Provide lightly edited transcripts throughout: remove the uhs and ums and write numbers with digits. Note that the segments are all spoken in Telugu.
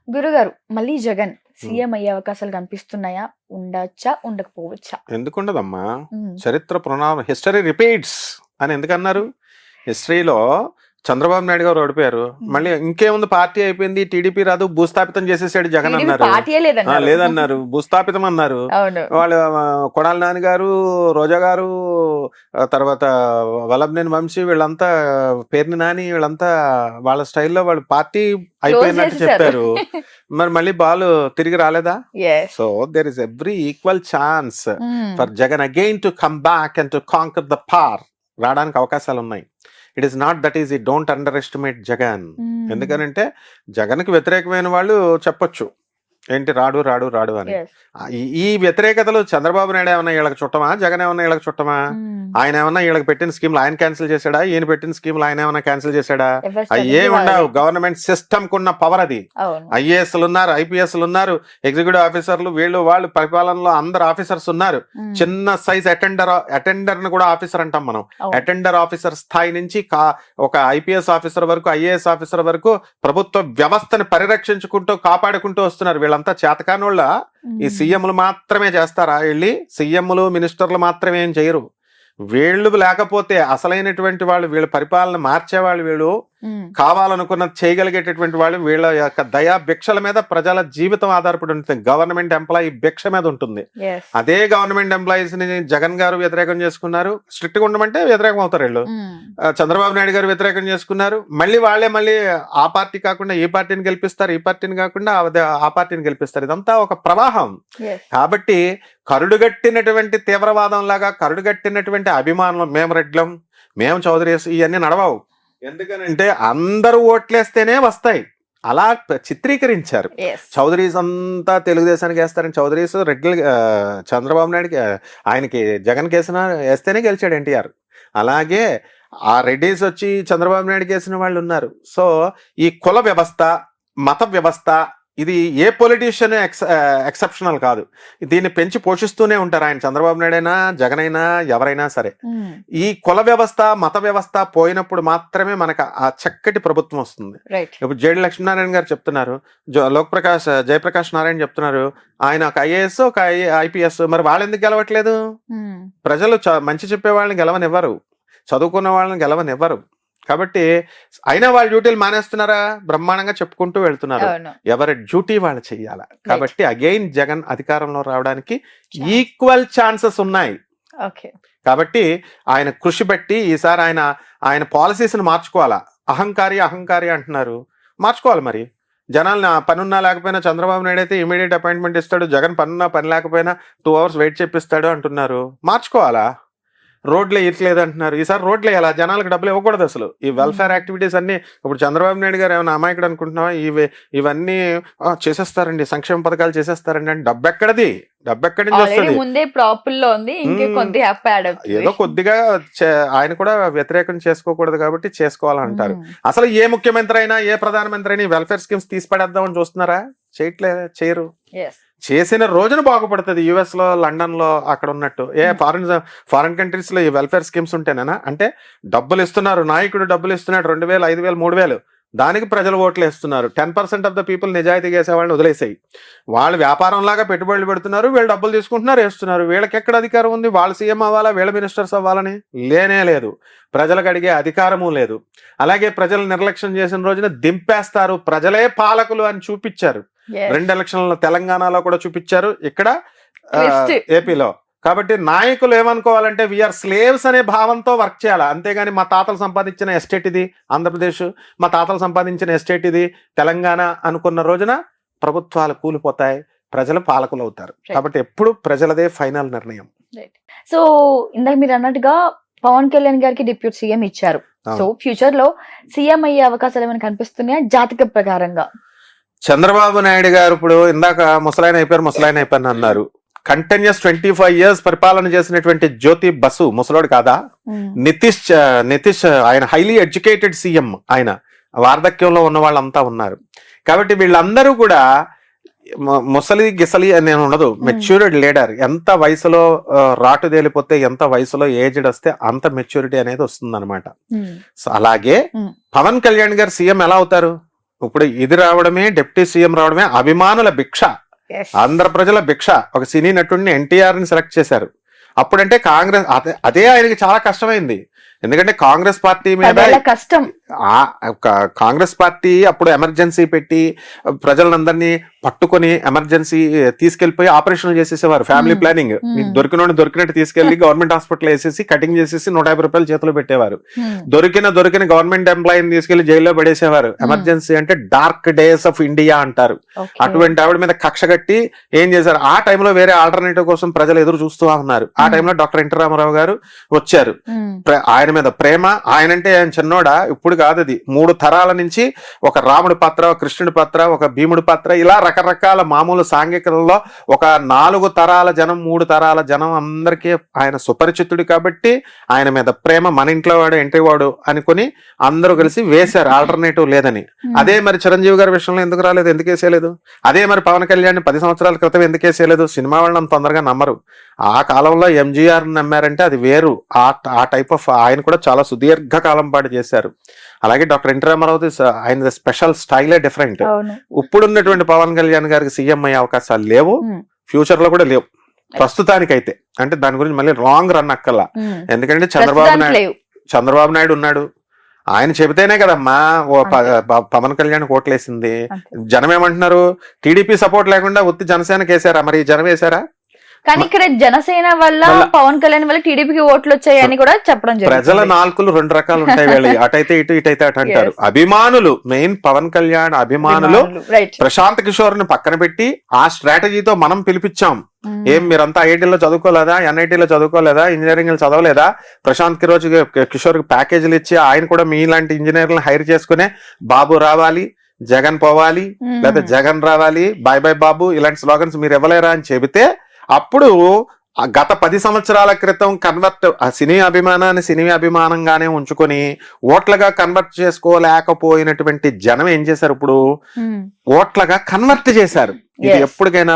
గురుగారు మళ్ళీ జగన్ సీఎం అయ్యే అవకాశాలు కనిపిస్తున్నాయా? ఉండొచ్చా? ఉండకపోవచ్చా? ఎందుకుండదమ్మా? ఉమ్, చరిత్ర హిస్టరీ రిపీట్స్ అని ఎందుకన్నారు? హిస్టరీలో చంద్రబాబు నాయుడు గారు ఓడిపోయారు, మళ్ళీ ఇంకేముంది, పార్టీ అయిపోయింది, టీడీపీ రాదు, భూస్థాపితం చేసేసాడు జగన్ టీడీపీ అన్నారు. పార్టీయే లేదన్నారు. లేదన్నారు, భూస్థాపితం అన్నారు. అవును. వాళ్ళు కొడాలి నాని గారు, రోజా గారు, తర్వాత వల్లభనేని వంశీ, వీళ్ళంతా పేర్ని నాని, వీళ్ళంతా వాళ్ళ స్టైల్లో వాళ్ళు పార్టీ అయిపోయినట్టు చెప్పారు. మరి మళ్ళీ బాల్ తిరిగి రాలేదా? Yes. So there is every equal chance um, for Jagan again to come back and to conquer the power. రావడానికి అవకాశాలు ఉన్నాయి. It is not that is ఈ డోంట్ అండర్ ఎస్టిమేట్ జగన్. ఉమ్, ఎందుకనంటే జగన్కి వ్యతిరేకమైన వాళ్ళు చెప్పొచ్చు ఏంటి రాడు రాడు రాడు అని. yes. ఈ వ్యతిరేకతలు చంద్రబాబు నాయుడు ఏమన్నా వీళ్ళకి చుట్టమా? జగన్ ఏమన్నా వీళ్ళకి చుట్టమా? ఉమ్, ఆయన ఏమన్నా వీళ్ళకి పెట్టిన స్కీమ్లు ఆయన క్యాన్సిల్ చేశాడా? ఈయన పెట్టిన స్కీమ్లు ఆయన ఏమన్నా క్యాన్సిల్ చేశాడా? ఎవరి అవి strategy ఏముండవు. వాళ్ళది. గవర్నమెంట్ సిస్టమ్ కున్న పవర్ అది. అవును. ఐఏఎస్లు ఉన్నారు, ఐపీఎస్లు ఉన్నారు, ఎగ్జిక్యూటివ్ ఆఫీసర్లు, వీళ్ళు వాళ్ళు పరిపాలనలో అందరు ఆఫీసర్స్ ఉన్నారు. ఉమ్, చిన్న సైజ్ అటెండర్ ని కూడా ఆఫీసర్ అంటాం మనం. అవును. అటెండర్ ఆఫీసర్ స్థాయి నుంచి ఒక ఐపీఎస్ ఆఫీసర్ వరకు, ఐఏఎస్ ఆఫీసర్ వరకు ప్రభుత్వ వ్యవస్థని పరిరక్షించుకుంటూ కాపాడుకుంటూ వస్తున్నారు. వీళ్ళంతా చేతకానోళ్ళ. ఈ ఉమ్, సీఎంలు మాత్రమే చేస్తారా? వెళ్ళి సీఎంలు మినిస్టర్లు మాత్రమే ఏం చేయరు. వీళ్ళు లేకపోతే అసలైనటువంటి వాళ్ళు, వీళ్ళ పరిపాలన మార్చేవాళ్ళు, వీళ్ళు ఉమ్, కావాలనుకున్నది చేయగలిగేటటువంటి వాళ్ళు, వీళ్ళ యొక్క దయా భిక్షల మీద ప్రజల జీవితం ఆధారపడి ఉంటుంది. గవర్నమెంట్ ఎంప్లాయీ భిక్ష మీద ఉంటుంది. yes. అదే గవర్నమెంట్ ఎంప్లాయీస్ ని జగన్ గారు వ్యతిరేకం చేసుకున్నారు. స్ట్రిక్ట్ గా ఉండమంటే వ్యతిరేకం అవుతారు వీళ్ళు. ఉమ్, చంద్రబాబు నాయుడు గారు వ్యతిరేకం చేసుకున్నారు. మళ్ళీ ఆ పార్టీ కాకుండా ఈ పార్టీని గెలిపిస్తారు, ఈ పార్టీని కాకుండా ఆ పార్టీని గెలిపిస్తారు. ఇదంతా ఒక ప్రవాహం. yes. కాబట్టి కరుడుగట్టినటువంటి తీవ్రవాదం లాగా, కరుడుగట్టినటువంటి అభిమానులు, మేము రెడ్లం, మేము చౌదరీస్, ఇవన్నీ నడవవు. ఎందుకనంటే అందరూ ఓట్లేస్తేనే వస్తాయి. అలా చిత్రీకరించారు. Yes. చౌదరీస్ అంతా తెలుగుదేశానికి వేస్తారని, చౌదరీస్ రెడ్లు చంద్రబాబు నాయుడుకి, ఆయనకి జగన్ వేస్తేనే గెలిచాడు ఎన్టీఆర్. అలాగే ఆ రెడ్డిస్ వచ్చి చంద్రబాబు నాయుడుకి వేసిన వాళ్ళు ఉన్నారు. సో ఈ కుల వ్యవస్థ, మత వ్యవస్థ, ఇది ఏ పొలిటీషియన్ ఎక్సెప్షనల్ కాదు. దీన్ని పెంచి పోషిస్తూనే ఉంటారు ఆయన. చంద్రబాబు నాయుడు అయినా, జగన్ అయినా, ఎవరైనా సరే. ఉమ్, ఈ కుల వ్యవస్థ, మత వ్యవస్థ పోయినప్పుడు మాత్రమే మనకు ఆ చక్కటి ప్రభుత్వం వస్తుంది. right. ఇప్పుడు జేడి లక్ష్మీనారాయణ గారు చెప్తున్నారు, జయప్రకాష్ నారాయణ చెప్తున్నారు, ఆయన ఒక ఐఏఎస్, ఒక ఐపీఎస్. మరి వాళ్ళు ఎందుకు గెలవట్లేదు? ఉమ్, ప్రజలు మంచి చెప్పే వాళ్ళని గెలవనివ్వరు, చదువుకున్న వాళ్ళని గెలవనివ్వరు. కాబట్టి అయినా వాళ్ళ డ్యూటీలు మానేస్తున్నారా? బ్రహ్మాండంగా చెప్పుకుంటూ వెళ్తున్నారు. అవును. ఎవరి డ్యూటీ వాళ్ళు చెయ్యాలి. కాబట్టి అగైన్ జగన్ అధికారంలో రావడానికి ఈక్వల్ ఛాన్సెస్ ఉన్నాయి. ఓకే. కాబట్టి ఆయన కృషి బట్టి ఈసారి ఆయన పాలసీస్ని మార్చుకోవాలా. అహంకారి అంటున్నారు, మార్చుకోవాలి. మరి జనాలు పనున్నా లేకపోయినా చంద్రబాబు నాయుడు అయితే ఇమీడియట్ అపాయింట్మెంట్ ఇస్తాడు, జగన్ పనున్నా పని లేకపోయినా 2 hours వెయిట్ చేపిస్తాడు అంటున్నారు. మార్చుకోవాలా? రోడ్లు వేయట్లేదు అంటున్నారు. ఈసారి రోడ్లు వేయాలా? జనాలకు డబ్బులు ఇవ్వకూడదు అసలు. ఈ వెల్ఫేర్ యాక్టివిటీస్ అన్ని ఇప్పుడు చంద్రబాబు నాయుడు గారు ఏమైనా అమాయకుడు అనుకుంటున్నావా? ఇవన్నీ చేసేస్తారండి, సంక్షేమ పథకాలు చేసేస్తారండి అంటే డబ్బు ఎక్కడిది? డబ్బు ఎక్కడి నుంచి ఆల్రెడీ వస్తుంది? ముందే ప్రాపుల్ లో ఉంది, ఇంకే కొద్ది యాప్ యాడ్ అవుతుంది. ఏదో కొద్దిగా ఆయన కూడా వ్యతిరేకం చేసుకోకూడదు కాబట్టి చేసుకోవాలంటారు. ఉమ్, అసలు ఏ ముఖ్యమంత్రి అయినా, ఏ ప్రధానమంత్రి అయినా వెల్ఫేర్ స్కీమ్స్ తీసి పడేద్దామని చూస్తున్నారా? చేయరు. yes. చేసిన రోజున బాగుపడుతుంది. యుఎస్ లో, లండన్ లో అక్కడ ఉన్నట్టు. ఫారిన్ కంట్రీస్ లో ఈ వెల్ఫేర్ స్కీమ్స్ ఉంటేనేనా? అంటే డబ్బులు ఇస్తున్నారు, నాయకుడు డబ్బులు ఇస్తున్నాడు, 2000, 5000, 3000, దానికి ప్రజలు ఓట్లు వేస్తున్నారు. 10% ఆఫ్ ద పీపుల్ నిజాయితీగా వేసే వాళ్ళని వదిలేసాయి. వాళ్ళు వ్యాపారం లాగా పెట్టుబడులు పెడుతున్నారు, వీళ్ళు డబ్బులు తీసుకుంటున్నారు, వేస్తున్నారు. వీళ్ళకి ఎక్కడ అధికారం ఉంది? వాళ్ళు సీఎం అవ్వాలా, వీళ్ళ మినిస్టర్స్ అవ్వాలని లేనే లేదు. ప్రజలకు అడిగే అధికారము లేదు. అలాగే ప్రజలు నిర్లక్ష్యం చేసిన రోజున దింపేస్తారు. ప్రజలే పాలకులు అని చూపించారు. Yes. 2 ఎలక్షన్లలో తెలంగాణలో కూడా చూపించారు, ఇక్కడ Twist. ఏపీలో. కాబట్టి నాయకులు ఏమనుకోవాలంటే వీఆర్ స్లేవ్స్ అనే భావంతో వర్క్ చేయాలి. అంతేగాని మా తాతలు సంపాదించిన ఎస్టేట్ ఇది ఆంధ్రప్రదేశ్, మా తాతలు సంపాదించిన ఎస్టేట్ ఇది తెలంగాణ అనుకున్న రోజున ప్రభుత్వాలు కూలిపోతాయి, ప్రజలు పాలకులు అవుతారు. కాబట్టి ఎప్పుడు ప్రజలదే ఫైనల్ నిర్ణయం. సో ఇందాక మీరు అన్నట్టుగా పవన్ కళ్యాణ్ గారికి డిప్యూటీ సీఎం ఇచ్చారు. సో ఫ్యూచర్ లో సీఎం అయ్యే అవకాశాలు ఏమైనా కనిపిస్తున్నాయా జాతక ప్రకారంగా? చంద్రబాబు నాయుడు గారు ఇప్పుడు ఇందాక ముసలాయన అయిపోయారు అన్నారు. కంటిన్యూస్ 25 years పరిపాలన చేసినటువంటి జ్యోతి బసు ముసలోడు కాదా? నితీష్ ఆయన హైలీ ఎడ్యుకేటెడ్ సీఎం. ఆయన వార్ధక్యంలో ఉన్న వాళ్ళంతా ఉన్నారు. కాబట్టి వీళ్ళందరూ కూడా ముసలి గిసలి అని ఉండదు, మెచ్యూర్డ్ లీడర్. ఎంత వయసులో రాటు తేలిపోతే, ఎంత వయసులో ఏజ్డ్ వస్తే అంత మెచ్యూరిటీ అనేది వస్తుంది అనమాట. సో అలాగే పవన్ కళ్యాణ్ గారు సీఎం ఎలా అవుతారు? ఇప్పుడు ఇది రావడమే, డిప్యూటీ సీఎం రావడమే అభిమానుల భిక్ష, ఆంధ్ర ప్రజల భిక్ష. ఒక సినీ నటుడిని ఎన్టీఆర్ ని సెలెక్ట్ చేశారు. అప్పుడంటే కాంగ్రెస్ అదే ఆయనకి చాలా కష్టమైంది. ఎందుకంటే కాంగ్రెస్ పార్టీ మీద కష్టం, కాంగ్రెస్ పార్టీ అప్పుడు ఎమర్జెన్సీ పెట్టి ప్రజలందరినీ పట్టుకొని ఎమర్జెన్సీ తీసుకెళ్లిపోయి ఆపరేషన్లు చేసేసేవారు. ఫ్యామిలీ ప్లానింగ్, దొరికినట్టు తీసుకెళ్లి గవర్నమెంట్ హాస్పిటల్ వేసేసి కటింగ్ చేసేసి 150 రూపాయలు చేతిలో పెట్టేవారు. దొరికిన గవర్నమెంట్ ఎంప్లాయీని తీసుకెళ్లి జైల్లో పడేసేవారు. ఎమర్జెన్సీ అంటే డార్క్ డేస్ ఆఫ్ ఇండియా అంటారు. అటువంటి ఆవిడ మీద కక్ష కట్టి ఏం చేశారు, ఆ టైంలో వేరే ఆల్టర్నేటివ్ కోసం ప్రజలు ఎదురు చూస్తూ ఉన్నారు. ఆ టైంలో డాక్టర్ ఎన్టీ రామారావు గారు వచ్చారు. ఆయన మీద ప్రేమ, ఆయనంటే ఆయన చిన్నోడా, ఇప్పుడు కాదు అది 3 తరాల నుంచి ఒక రాముడి పాత్ర, ఒక కృష్ణుడి పాత్ర, ఒక భీముడి పాత్ర, ఇలా రకరకాల మామూలు సాంఘికలలో ఒక 4 తరాల జనం, 3 తరాల జనం అందరికీ ఆయన సుపరిచితుడు కాబట్టి ఆయన మీద ప్రేమ. మన ఇంట్లో వాడు ఎంట్రీ వాడు అనుకుని అందరూ కలిసి వేశారు, ఆల్టర్నేటివ్ లేదని. అదే మరి చిరంజీవి గారి విషయంలో ఎందుకు రాలేదు, ఎందుకు వేసేయలేదు? అదే మరి పవన్ కళ్యాణ్ 10 సంవత్సరాల క్రితం ఎందుకు వేసేయలేదు? సినిమా వాళ్ళని అంత తొందరగా నమ్మరు. ఆ కాలంలో ఎంజీఆర్ నమ్మారంటే అది వేరు. ఆ టైప్ ఆఫ్ ఆయన కూడా చాలా సుదీర్ఘ కాలం పాటు చేశారు. అలాగే డాక్టర్ ఎన్టీ రామారావు ఆయన స్పెషల్ స్టైలే డిఫరెంట్. ఇప్పుడున్నటువంటి పవన్ కళ్యాణ్ గారికి సీఎం అయ్యే అవకాశాలు లేవు, ఫ్యూచర్ లో కూడా లేవు ప్రస్తుతానికైతే. అంటే దాని గురించి మళ్ళీ రాంగ్ రన్ అక్కల్లా. ఎందుకంటే చంద్రబాబు నాయుడు ఉన్నాడు, ఆయన చెబితేనే కదమ్మా పవన్ కళ్యాణ్ ఓట్లేసింది. జనం ఏమంటున్నారు, టీడీపీ సపోర్ట్ లేకుండా ఉత్తి జనసేనకి వేసారా? మరి జనం వేసారా? కానీ ఇక్కడ జనసేన వల్ల పవన్ కళ్యాణ్ వల్ల టీడీపీకి ఓట్లు వచ్చాయని కూడా చెప్పడం జరిగింది. ప్రజల నాలుకలు 2 రకాలు ఉంటాయి, వీళ్ళు అటైతే ఇటు, ఇటైతే అటు అంటారు. అభిమానులు, మెయిన్ పవన్ కళ్యాణ్ అభిమానులు ప్రశాంత్ కిషోర్ ని పక్కన పెట్టి ఆ స్ట్రాటజీతో మనం పిలిపించాం. ఏం మీరంతా ఐఐటీలో చదువుకోలేదా, ఎన్ఐటీలో చదువుకోలేదా, ఇంజనీరింగ్ చదవలేదా? ప్రశాంత్ కిషోర్ కి ప్యాకేజీలు ఇచ్చి ఆయన కూడా మీలాంటి ఇంజనీర్లను హైర్ చేసుకునే బాబు రావాలి, జగన్ పోవాలి, లేదా జగన్ రావాలి, బాయ్ బాయ్ బాబు, ఇలాంటి స్లోగన్స్ మీరు ఇవ్వలేరా అని చెబితే అప్పుడు గత 10 సంవత్సరాల క్రితం కన్వర్ట్ సినీ అభిమానాన్ని సినీ అభిమానంగానే ఉంచుకొని ఓట్లుగా కన్వర్ట్ చేసుకోలేకపోయినటువంటి జనం ఏం చేశారు, ఇప్పుడు ఓట్లుగా కన్వర్ట్ చేశారు. ఇది ఎప్పటికైనా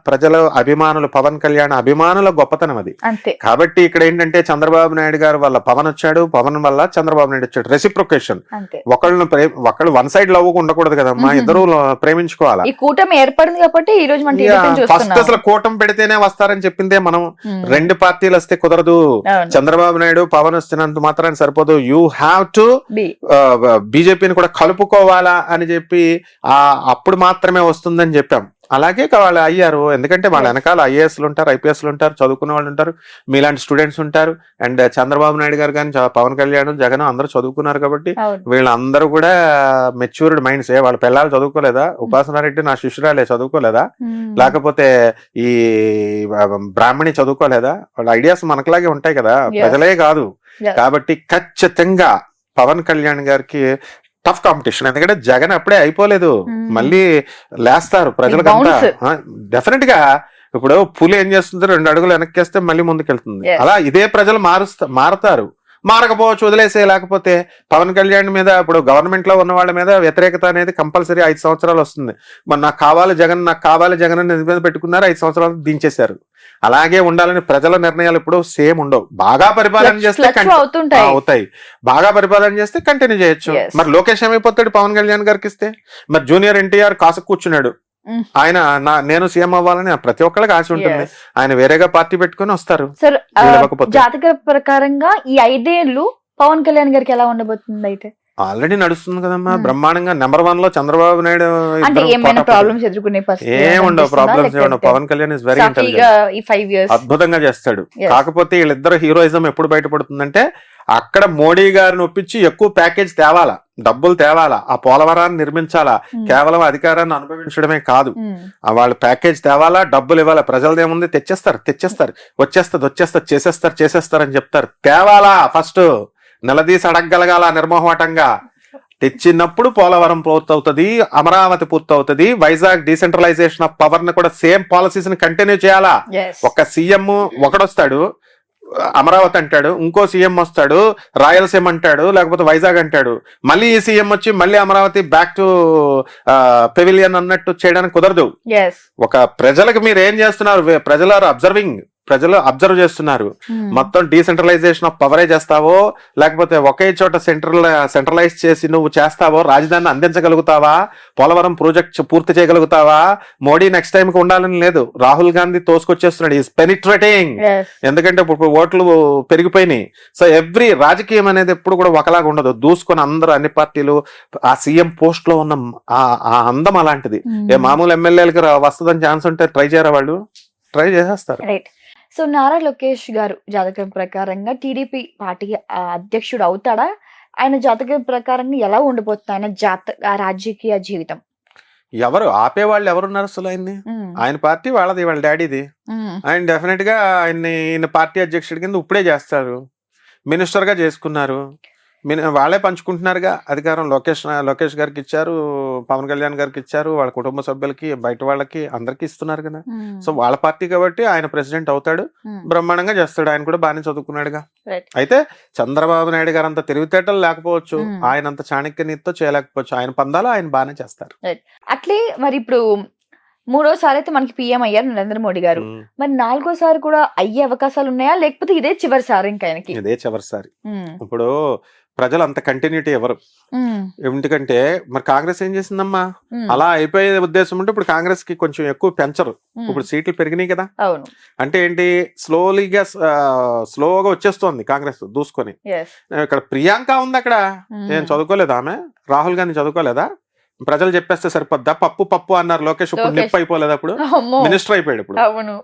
ప్రజల అభిమానులు, పవన్ కళ్యాణ్ అభిమానుల గొప్పతనం అది. కాబట్టి ఇక్కడ ఏంటంటే చంద్రబాబు నాయుడు గారు వల్ల పవన్ వచ్చాడు, పవన్ వల్ల చంద్రబాబు నాయుడు వచ్చాడు. రెసిప్రొకేషన్. ఒకళ్ళు వన్ సైడ్ లవ్ ఉండకూడదు కదమ్మా, ఇద్దరు ప్రేమించుకోవాలా. ఈ కూటమి ఏర్పడింది కాబట్టి ఈ రోజు ఫస్ట్ అసలు కూటమి పెడితేనే వస్తారని చెప్పిందే మనం. 2 పార్టీలు వస్తే కుదరదు. చంద్రబాబు నాయుడు పవన్ వస్తున్నంత మాత్రాన్ని సరిపోదు, యూ హ్యావ్ టు బీజేపీని కూడా కలుపుకోవాలా అని చెప్పి అప్పుడు మాత్రమే వస్తుందని చెప్పాం. అలాగే వాళ్ళు అయ్యారు. ఎందుకంటే వాళ్ళ వెనకాల ఐఏఎస్లు ఉంటారు, ఐపీఎస్లు ఉంటారు, చదువుకునే వాళ్ళు ఉంటారు, మీలాంటి స్టూడెంట్స్ ఉంటారు. అండ్ చంద్రబాబు నాయుడు గారు కానీ పవన్ కళ్యాణ్, జగన్ అందరూ చదువుకున్నారు కాబట్టి వీళ్ళందరూ కూడా మెచ్యూర్డ్ మైండ్స్. వాళ్ళ పిల్లలు చదువుకోలేదా? ఉపాసనారెడ్డి నా శిష్యురాలే చదువుకోలేదా? లేకపోతే ఈ బ్రాహ్మణి చదువుకోలేదా? వాళ్ళ ఐడియాస్ మనకులాగే ఉంటాయి కదా, ప్రజలే కాదు. కాబట్టి ఖచ్చితంగా పవన్ కళ్యాణ్ గారికి టఫ్ కాంపిటీషన్. ఎందుకంటే జగన్ అప్పుడే అయిపోలేదు, మళ్ళీ లేస్తారు ప్రజలకంతా డెఫినెట్ గా. ఇప్పుడు పులి ఏం చేస్తుంది, 2 అడుగులు వెనక్కేస్తే మళ్ళీ ముందుకెళ్తుంది. అలా ఇదే ప్రజలు మారుతారు. మారకపోవచ్చు, వదిలేసే. లేకపోతే పవన్ కళ్యాణ్ మీద ఇప్పుడు గవర్నమెంట్ లో ఉన్న వాళ్ళ మీద వ్యతిరేకత అనేది కంపల్సరీ 5 సంవత్సరాలు వస్తుంది. మరి నాకు కావాలి జగన్ అని మీద పెట్టుకున్నారు, 5 సంవత్సరాలు దించేశారు. అలాగే ఉండాలని ప్రజల నిర్ణయాలు ఇప్పుడు సేమ్ ఉండవు. బాగా పరిపాలన చేస్తే అవుతాయి, బాగా పరిపాలన చేస్తే కంటిన్యూ చేయొచ్చు. మరి లోకేష్ ఏమైపోతాడు పవన్ కళ్యాణ్ గారికి ఇస్తే? మరి జూనియర్ ఎన్టీఆర్ కాసు కూర్చున్నాడు, ఆయన నేను సీఎం అవ్వాలని ప్రతి ఒక్కళ్ళకి ఆశ ఉంటుంది. ఆయన వేరేగా పార్టీ పెట్టుకుని వస్తారు. జాతక ప్రకారంగా ఈ 5 ఏళ్ళు పవన్ కళ్యాణ్ గారికి ఎలా ఉండబోతుంది? అయితే ఆల్రెడీ నడుస్తుంది కదమ్మా బ్రహ్మాండంగా. నెంబర్ 1 లో చంద్రబాబు నాయుడు. ఏముండవు problems. Pawan Kalyan is very intelligent, అద్భుతంగా చేస్తాడు. కాకపోతే వీళ్ళిద్దరు హీరోయిజం ఎప్పుడు బయటపడుతుందంటే అక్కడ మోడీ గారిని ఒప్పించి ఎక్కువ ప్యాకేజ్ తేవాలా, డబ్బులు తేవాలా, ఆ పోలవరాన్ని నిర్మించాలా. కేవలం అధికారాన్ని అనుభవించడమే కాదు, వాళ్ళు ప్యాకేజ్ తేవాలా, డబ్బులు ఇవ్వాలా. ప్రజలదేముంది, తెచ్చేస్తారు, చేసేస్తారు అని చెప్తారు. తేవాలా, ఫస్ట్ నిలదీసి అడగగలగాల నిర్మోహమాటంగా. తెచ్చినప్పుడు పోలవరం పూర్తవుతుంది, అమరావతి పూర్తవుతుంది, వైజాగ్ డీసెంట్రలైజేషన్ ఆఫ్ పవర్ ని కూడా సేమ్ పాలసీస్ ని కంటిన్యూ చేయాలా. ఒక సీఎం ఒకడొస్తాడు అమరావతి అంటాడు, ఇంకో సీఎం వస్తాడు రాయలసీమ అంటాడు, లేకపోతే వైజాగ్ అంటాడు, మళ్ళీ ఈ సీఎం వచ్చి మళ్ళీ అమరావతి బ్యాక్ టు పెవిలియన్ అన్నట్టు చేయడానికి కుదరదు. ఒక ప్రజలకు మీరు ఏం చేస్తున్నారు, ప్రజలు ఆర్ అబ్జర్వింగ్. ప్రజలు అబ్జర్వ్ చేస్తున్నారు. Hmm. మొత్తం డీసెంట్రలైజేషన్ ఆఫ్ పవరే చేస్తావో, లేకపోతే ఒకే చోట సెంట్రలైజ్ చేసి నువ్వు చేస్తావో, రాజధానిని అందించగలుగుతావా, పోలవరం ప్రాజెక్ట్ పూర్తి చేయగలుగుతావా? మోడీ నెక్స్ట్ టైం కి ఉండాలని లేదు, రాహుల్ గాంధీ తోసుకొచ్చేస్తున్నాడు, ఈస్ పెనిట్రేటింగ్. Yes. ఎందుకంటే ఇప్పుడు ఓట్లు పెరిగిపోయినాయి. సో ఎవ్రీ రాజకీయం అనేది ఎప్పుడు కూడా ఒకలాగా ఉండదు. దూసుకొని అందరూ అన్ని పార్టీలు ఆ సీఎం పోస్ట్ లో ఉన్న ఆ అందం అలాంటిది. Hmm. ఏ మామూలు ఎమ్మెల్యేలకి వస్తుందని ఛాన్స్ ఉంటే ట్రై చేయరా? వాళ్ళు ట్రై చేసేస్తారు. రైట్. సో నారా లోకేష్ గారు జాతకం ప్రకారంగా టీడీపీ పార్టీ అధ్యక్షుడు అవుతాడా? ఆయన జాతకం ప్రకారంగా ఎలా ఉండిపోతుంది ఆయన రాజకీయ జీవితం? ఎవరు ఆపేవాళ్ళు ఎవరున్నారు అసలు ఆయన్ని? ఉమ్, ఆయన పార్టీ వాళ్ళది, వాళ్ళ డాడీది. ఉమ్, ఆయన డెఫినెట్ గా ఈయన పార్టీ అధ్యక్షుడి కింద ఇప్పుడే చేస్తారు. మినిస్టర్ గా చేసుకున్నారు, వాళ్ళే పంచుకుంటున్నారుగా అధికారం. లోకేష్ గారికి ఇచ్చారు, పవన్ కళ్యాణ్ గారికి ఇచ్చారు, వాళ్ళ కుటుంబ సభ్యులకి, బయట వాళ్ళకి అందరికి ఇస్తున్నారు కదా. ఉమ్, సో వాళ్ళ పార్టీ కాబట్టి ఆయన ప్రెసిడెంట్ అవుతాడు, ఉమ్, బ్రహ్మాండంగా చేస్తాడు. ఆయన కూడా బాగానే చదువుకున్నాడుగా. రైట్. అయితే చంద్రబాబు నాయుడు గారు అంత తెలివితేటలు లేకపోవచ్చు, Hmm. ఆయన అంత చాణక్య నీతితో చేయలేకపోవచ్చు. ఆయన పందాలు ఆయన బాగానే చేస్తారు. అట్లే మరి ఇప్పుడు మూడోసారి అయితే మనకి పిఎం అయ్యారు నరేంద్ర మోడీ గారు. ఉమ్. మరి నాలుగోసారి కూడా అయ్యే అవకాశాలు ఉన్నాయా, లేకపోతే ఇదే చివరిసారి ఇంకా ఆయనకి? ఇదే చివరిసారి. ఉమ్, ఇప్పుడు ప్రజలు అంత కంటిన్యూటీ ఎవరు, ఉమ్, ఎందుకంటే మరి కాంగ్రెస్ ఏం చేసిందమ్మా, ఉమ్, అలా అయిపోయే ఉద్దేశం ఉంటే ఇప్పుడు కాంగ్రెస్ కి కొంచెం ఎక్కువ పెంచరు. ఉమ్, ఇప్పుడు సీట్లు పెరిగినాయి కదా. అవును. అంటే ఏంటి, స్లోగా వచ్చేస్తోంది కాంగ్రెస్ దూసుకొని. Yes. ఇక్కడ ప్రియాంక ఉంది అక్కడ, ఉమ్, ఏం చదువుకోలేదా ఆమె? రాహుల్ గాంధీ చదువుకోలేదా? ప్రజలు చెప్పేస్తే సరిపోద్దా? పప్పు అన్నారు లోకేష్, ఇప్పుడు లోకేష్. నిప్పు అయిపోలేదు, అప్పుడు అమ్మో, మినిస్టర్ అయిపోయాడు. ఇప్పుడు అవును,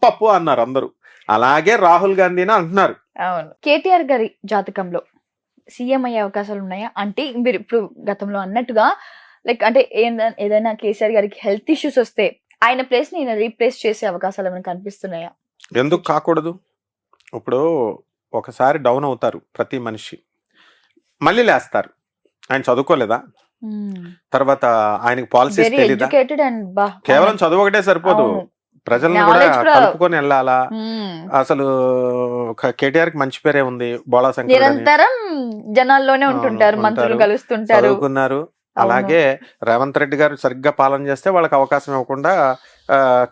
పప్పు అన్నారు అందరూ. అలాగే రాహుల్ గాంధీని అంటున్నారు. అవును. కేటీఆర్ గారి జాతకంలో సీఎం అయ్యే అవకాశాలు ఉన్నాయా? అంటే మీరు ఇప్పుడు గతంలో అన్నట్టుగా లైక్ అంటే ఏదైనా కేసీఆర్ గారికి హెల్త్ ఇష్యూస్ వస్తే ఆయన ప్లేస్ ని ఈయన రీప్లేస్ చేసే అవకాశాలు ఏమైనా కనిపిస్తున్నాయా? ఎందుకు కాకూడదు? ఇప్పుడు ఒకసారి డౌన్ అవుతారు ప్రతి మనిషి, మళ్ళీ లేస్తారు. ఆయన చదువుకోలేదా? తర్వాత ఆయనకి పాలసీస్ వెరీ తెలీదా? ఎడ్యుకేటెడ్ అండ్ బా కేవలం చదువు ఒకటే సరిపోదు, అవును. ప్రజల్ని Knowledge కూడా కూడా- కలుపుకొని వెళ్ళాలా. మ్మ్. అసలు కేటీఆర్ కి మంచి పేరే ఉంది, బోళా శంకర్ అని. నిరంతరం జనాల్లోనే ఉంటుంటారు, అవును, మంత్రులు ఉంటారు. కలుస్తుంటారు. చదువుకున్నారు. అవును. అలాగే రేవంత్ రెడ్డి గారు సరిగ్గా పాలన చేస్తే వాళ్ళకి అవకాశం ఇవ్వకుండా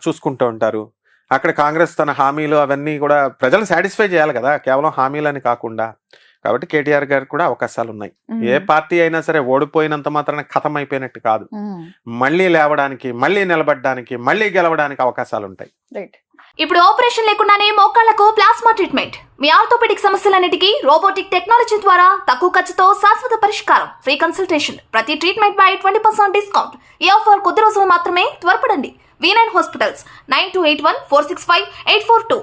చూసుకుంటూ ఉంటారు. అక్కడ కాంగ్రెస్ తన హామీలు అవన్నీ కూడా ప్రజలు సాటిస్ఫై చేయాలి కదా, కేవలం హామీలని కాకుండా. కాబట్టి కేటీఆర్ గారికి కూడా అవకాశాలు ఉన్నాయి. మ్మ్. ఏ పార్టీ అయినా సరే ఓడిపోయినంత మాత్రాన ఖతం అయిపోయినట్టు కాదు. మ్మ్. మళ్ళీ లేవడానికి, మళ్ళీ నిలబడడానికి, మళ్ళీ గెలవడానికి అవకాశాలు ఉంటాయి. రైట్. ఇప్పుడు ఆపరేషన్ లేకుండానే మోకాళ్లకు ప్లాస్మా ట్రీట్మెంట్, మీ ఆర్థోపెడిక్ సమస్యలన్నిటికీ రోబోటిక్ టెక్నాలజీ ద్వారా తక్కువ ఖర్చుతో శాశ్వత పరిష్కారం, ఫ్రీ కన్సల్టేషన్, ప్రతి ట్రీట్మెంట్ పై 20% డిస్కౌంట్. ఈ ఆఫర్ కొద్ది రోజులు మాత్రమే, త్వరపడండి. V9 hospitals 9281465842.